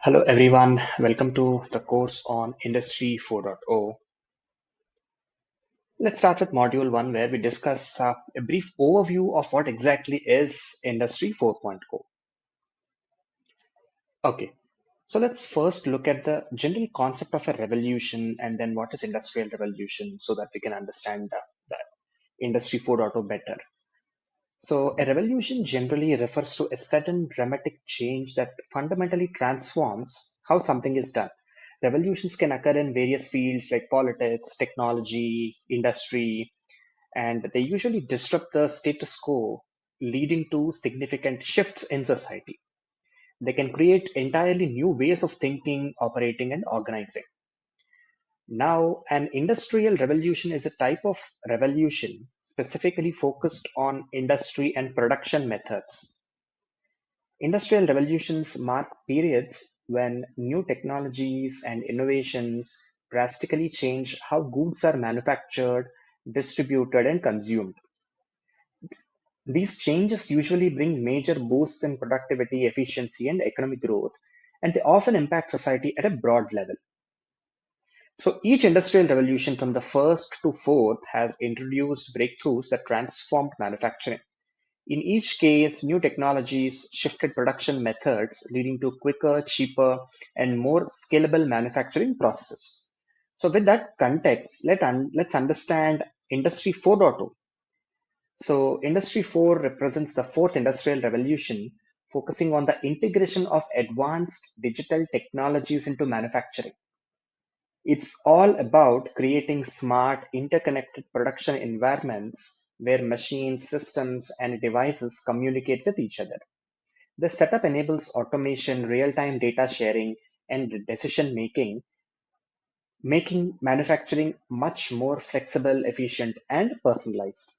Hello everyone, welcome to the course on Industry 4.0. Let's start with Module 1 where we discuss a brief overview of what exactly is Industry 4.0. Okay, so let's first look at the general concept of a revolution and then what is Industrial Revolution so that we can understand the Industry 4.0 better. So, a revolution generally refers to a sudden dramatic change that fundamentally transforms how something is done. Revolutions can occur in various fields like politics, technology, industry, and they usually disrupt the status quo, leading to significant shifts in society. They can create entirely new ways of thinking, operating, and organizing. Now, an industrial revolution is a type of revolution specifically focused on industry and production methods. Industrial revolutions mark periods when new technologies and innovations drastically change how goods are manufactured, distributed, and consumed. These changes usually bring major boosts in productivity, efficiency, and economic growth, and they often impact society at a broad level. So each industrial revolution from the first to fourth has introduced breakthroughs that transformed manufacturing. In each case, new technologies shifted production methods, leading to quicker, cheaper, and more scalable manufacturing processes. So with that context, let's understand Industry 4.0. So Industry 4 represents the fourth industrial revolution, focusing on the integration of advanced digital technologies into manufacturing. It's all about creating smart, interconnected production environments where machines, systems, and devices communicate with each other. This setup enables automation, real-time data sharing, and decision making, making manufacturing much more flexible, efficient, and personalized.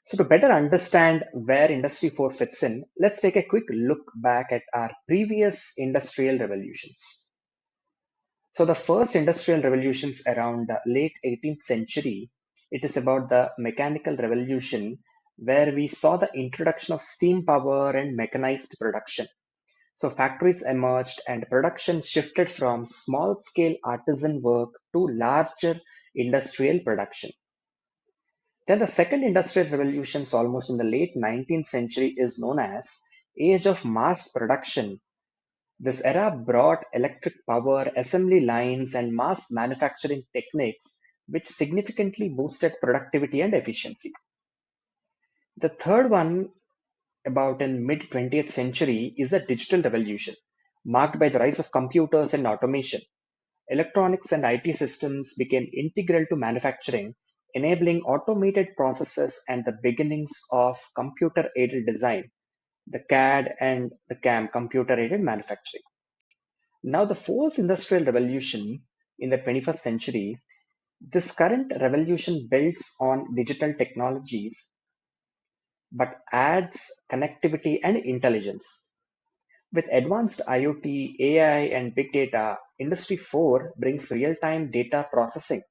So to better understand where Industry 4 fits in, let's take a quick look back at our previous industrial revolutions. So the first industrial revolutions around the late 18th century, it is about the mechanical revolution where we saw the introduction of steam power and mechanized production. So factories emerged and production shifted from small scale artisan work to larger industrial production. Then the second industrial revolution, so almost in the late 19th century, is known as age of mass production. This era brought electric power, assembly lines, and mass manufacturing techniques, which significantly boosted productivity and efficiency. The third one, about in mid 20th century, is the digital revolution, marked by the rise of computers and automation. Electronics and IT systems became integral to manufacturing, enabling automated processes and the beginnings of computer-aided design, the CAD and the CAM, computer-aided manufacturing. Now, the fourth industrial revolution in the 21st century, this current revolution builds on digital technologies but adds connectivity and intelligence. With advanced IoT, AI, and big data, Industry 4 brings real time data processing,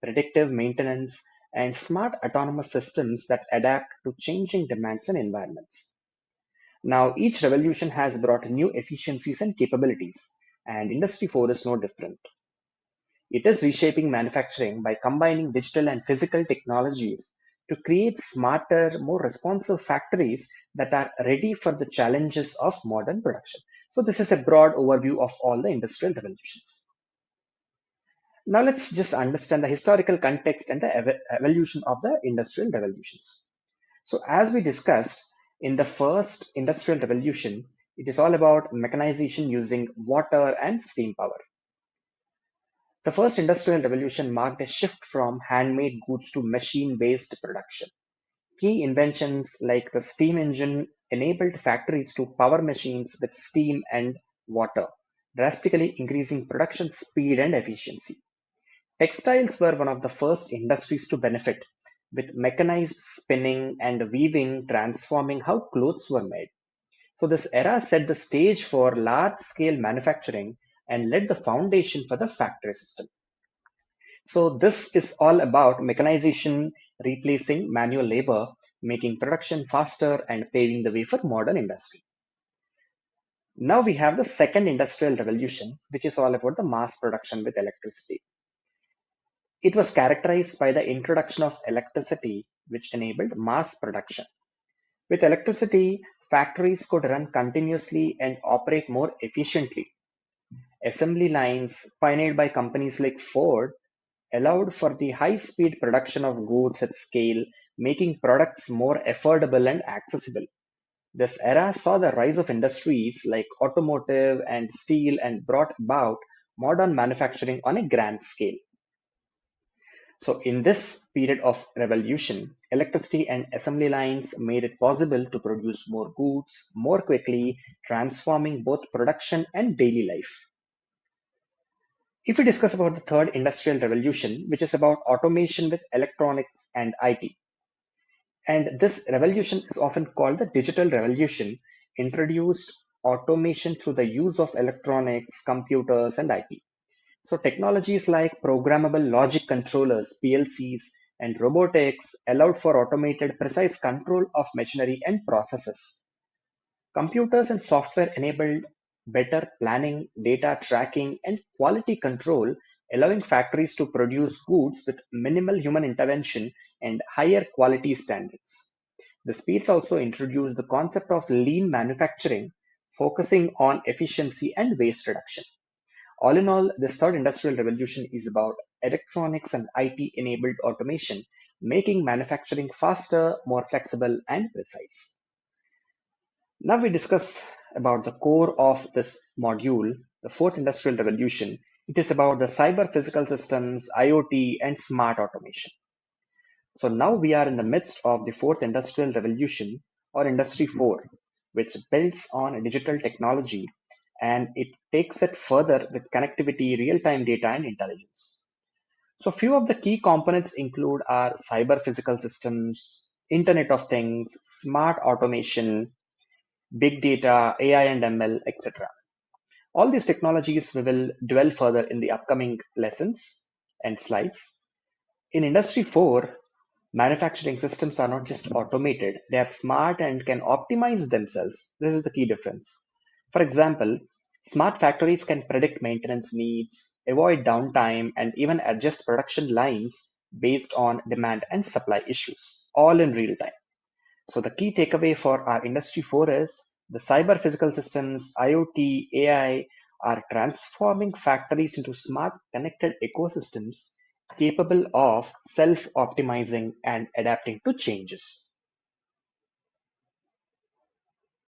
predictive maintenance, and smart autonomous systems that adapt to changing demands and environments. Now, each revolution has brought new efficiencies and capabilities, and Industry 4 is no different. It is reshaping manufacturing by combining digital and physical technologies to create smarter, more responsive factories that are ready for the challenges of modern production. So, this is a broad overview of all the industrial revolutions. Now, let's just understand the historical context and the evolution of the industrial revolutions. So, as we discussed in the first industrial revolution, it is all about mechanization using water and steam power. The first industrial revolution marked a shift from handmade goods to machine-based production. Key inventions like the steam engine enabled factories to power machines with steam and water, drastically increasing production speed and efficiency. Textiles were one of the first industries to benefit, with mechanized spinning and weaving transforming how clothes were made. So, this era set the stage for large scale manufacturing and laid the foundation for the factory system. So this is all about mechanization replacing manual labor, making production faster and paving the way for modern industry. Now we have the second industrial revolution, which is all about the mass production with electricity. It was characterized by the introduction of electricity, which enabled mass production. With electricity, factories could run continuously and operate more efficiently. Assembly lines pioneered by companies like Ford allowed for the high-speed production of goods at scale, making products more affordable and accessible. This era saw the rise of industries like automotive and steel and brought about modern manufacturing on a grand scale. So, in this period of revolution, electricity and assembly lines made it possible to produce more goods more quickly, transforming both production and daily life. If we discuss about the third industrial revolution, which is about automation with electronics and IT, and this revolution is often called the digital revolution, introduced automation through the use of electronics, computers, and IT. So technologies like programmable logic controllers, PLCs, and robotics allowed for automated precise control of machinery and processes. Computers and software enabled better planning, data tracking, and quality control, allowing factories to produce goods with minimal human intervention and higher quality standards. The period also introduced the concept of lean manufacturing, focusing on efficiency and waste reduction. All in all, this third industrial revolution is about electronics and IT enabled automation, making manufacturing faster, more flexible, and precise. Now we discuss about the core of this module, the fourth industrial revolution. It is about the cyber physical systems, IoT, and smart automation. So now we are in the midst of the fourth industrial revolution, or Industry 4, which builds on digital technology and it takes it further with connectivity, real-time data, and intelligence. So few of the key components include our cyber physical systems, Internet of Things, smart automation, big data, AI and ML, etc. All these technologies we will dwell further in the upcoming lessons and slides. In Industry 4, manufacturing systems are not just automated, they are smart and can optimize themselves. This is the key difference. For example, smart factories can predict maintenance needs, avoid downtime, and even adjust production lines based on demand and supply issues, all in real time. So the key takeaway for our Industry 4 is the cyber physical systems, IoT, AI are transforming factories into smart connected ecosystems capable of self-optimizing and adapting to changes.